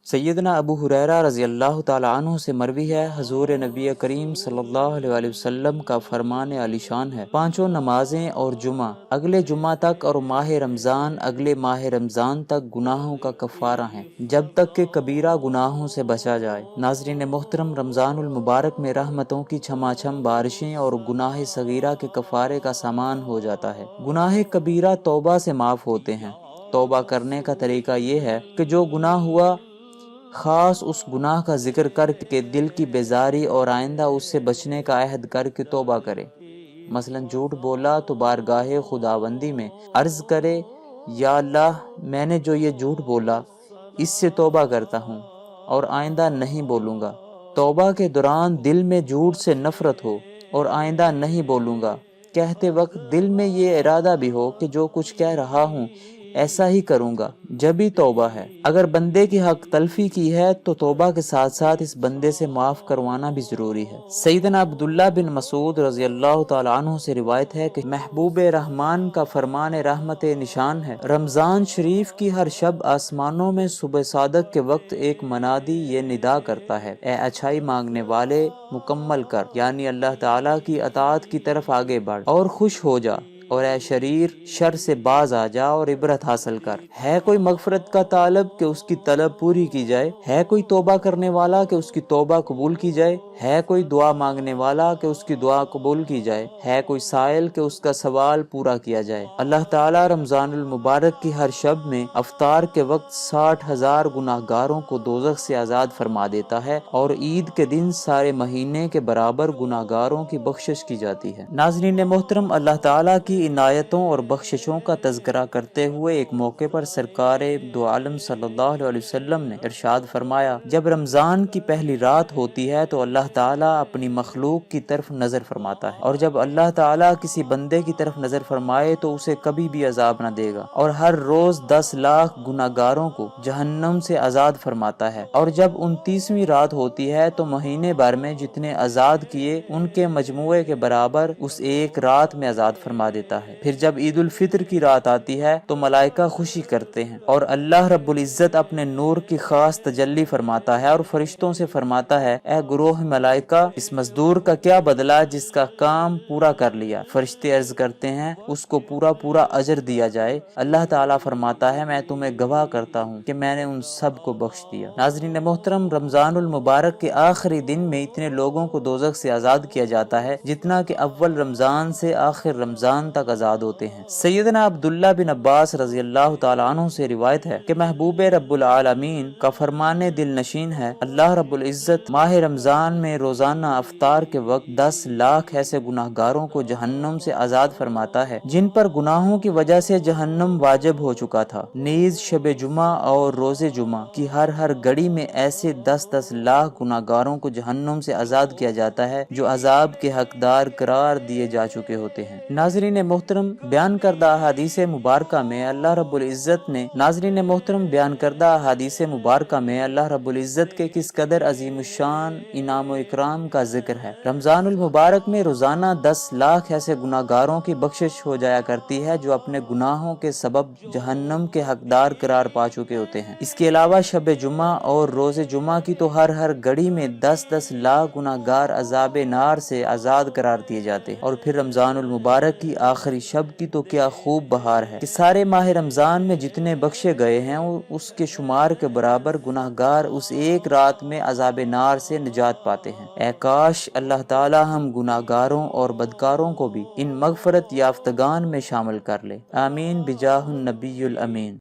سیدنا ابو ہریرہ رضی اللہ تعالیٰ عنہ سے مروی ہے، حضور نبی کریم صلی اللہ علیہ وسلم کا فرمان عالی شان ہے، پانچوں نمازیں اور جمعہ اگلے جمعہ تک اور ماہ رمضان اگلے ماہ رمضان تک گناہوں کا کفارہ ہیں، جب تک کہ کبیرہ گناہوں سے بچا جائے۔ ناظرین محترم، رمضان المبارک میں رحمتوں کی چھما چھم بارشیں اور گناہ صغیرہ کے کفارے کا سامان ہو جاتا ہے۔ گناہ کبیرہ توبہ سے معاف ہوتے ہیں۔ توبہ کرنے کا طریقہ یہ ہے کہ جو گناہ ہوا خاص اس گناہ کا ذکر کر کے دل کی بیزاری اور آئندہ اس سے بچنے کا عہد کر کے توبہ کرے۔ مثلا جھوٹ بولا تو بارگاہ خداوندی میں عرض کرے، یا اللہ میں نے جو یہ جھوٹ بولا اس سے توبہ کرتا ہوں اور آئندہ نہیں بولوں گا۔ توبہ کے دوران دل میں جھوٹ سے نفرت ہو اور آئندہ نہیں بولوں گا کہتے وقت دل میں یہ ارادہ بھی ہو کہ جو کچھ کہہ رہا ہوں ایسا ہی کروں گا، جبھی توبہ ہے۔ اگر بندے کی حق تلفی کی ہے تو توبہ کے ساتھ ساتھ اس بندے سے معاف کروانا بھی ضروری ہے۔ سیدنا عبداللہ بن مسعود رضی اللہ تعالیٰ عنہ سے روایت ہے کہ محبوب رحمان کا فرمان رحمت نشان ہے، رمضان شریف کی ہر شب آسمانوں میں صبح صادق کے وقت ایک منادی یہ ندا کرتا ہے، اے اچھائی مانگنے والے مکمل کر، یعنی اللہ تعالیٰ کی اطاعت کی طرف آگے بڑھ اور خوش ہو جا، اور اے شریر شر سے باز آ جا اور عبرت حاصل کر۔ ہے کوئی مغفرت کا طالب کہ اس کی طلب پوری کی جائے، ہے کوئی توبہ کرنے والا کہ اس کی توبہ قبول کی جائے، ہے کوئی دعا مانگنے والا کہ اس کی دعا قبول کی جائے، ہے کوئی سائل کہ اس کا سوال پورا کیا جائے۔ اللہ تعالیٰ رمضان المبارک کی ہر شب میں افطار کے وقت 60,000 گناہ گاروں کو دوزخ سے آزاد فرما دیتا ہے، اور عید کے دن سارے مہینے کے برابر گناہ گاروں کی بخشش کی جاتی ہے۔ ناظرین محترم، اللہ تعالیٰ کی عنایتوں اور بخششوں کا تذکرہ کرتے ہوئے ایک موقع پر سرکار دو عالم صلی اللہ علیہ وسلم نے ارشاد فرمایا، جب رمضان کی پہلی رات ہوتی ہے تو اللہ تعالیٰ اپنی مخلوق کی طرف نظر فرماتا ہے، اور جب اللہ تعالیٰ کسی بندے کی طرف نظر فرمائے تو اسے کبھی بھی عذاب نہ دے گا، اور ہر روز 10 لاکھ گناہ گاروں کو جہنم سے آزاد فرماتا ہے، اور جب 29ویں رات ہوتی ہے تو مہینے بھر میں جتنے آزاد کیے ان کے مجموعے کے برابر اس ایک رات میں آزاد فرما دیتا ہے۔ پھر جب عید الفطر کی رات آتی ہے تو ملائکہ خوشی کرتے ہیں، اور اللہ رب العزت اپنے نور کی خاص تجلی فرماتا ہے اور فرشتوں سے فرماتا ہے، اے گروہ ملائکہ، اس مزدور کا کیا بدلہ جس کا کام پورا کر لیا؟ فرشتے عرض کرتے ہیں اس کو پورا اجر دیا جائے۔ اللہ تعالیٰ فرماتا ہے، میں تمہیں گواہ کرتا ہوں کہ میں نے ان سب کو بخش دیا۔ ناظرین محترم، رمضان المبارک کے آخری دن میں اتنے لوگوں کو دوزخ سے آزاد کیا جاتا ہے جتنا کہ اول رمضان سے آخر رمضان تک آزاد ہوتے ہیں۔ سیدنا عبداللہ بن عباس رضی اللہ تعالیٰ عنہ سے روایت ہے کہ محبوب رب العالمین کا فرمان دل نشین ہے، اللہ رب العزت ماہ رمضان میں روزانہ افطار کے وقت 10 لاکھ ایسے گناہ گاروں کو جہنم سے آزاد فرماتا ہے جن پر گناہوں کی وجہ سے جہنم واجب ہو چکا تھا۔ نیز شب جمعہ اور روز جمعہ کی ہر گھڑی میں ایسے 10 لاکھ گناہ گاروں کو جہنم سے آزاد کیا جاتا ہے جو عذاب کے حقدار قرار دیے جا چکے ہوتے ہیں۔ ناظرین محترم، بیان کردہ احادیث مبارکہ میں اللہ رب العزت کے کس قدر عظیم الشان انعام و اکرام کا ذکر ہے۔ رمضان المبارک میں روزانہ 10 لاکھ ایسے گناہ گاروں کی بخشش ہو جایا کرتی ہے جو اپنے گناہوں کے سبب جہنم کے حقدار قرار پا چکے ہوتے ہیں۔ اس کے علاوہ شب جمعہ اور روز جمعہ کی تو ہر گھڑی میں 10 لاکھ گناہ گار عذاب نار سے آزاد قرار دیے جاتے ہیں۔ اور پھر رمضان المبارک کی آخری شب کی تو کیا خوب بہار ہے کہ سارے ماہ رمضان میں جتنے بخشے گئے ہیں اس کے شمار کے برابر گناہ گار اس ایک رات میں عذاب نار سے نجات پاتے ہیں۔ اے کاش اللہ تعالی ہم گناہ گاروں اور بدکاروں کو بھی ان مغفرت یافتگان میں شامل کر لے۔ آمین بجاہ النبی الامین۔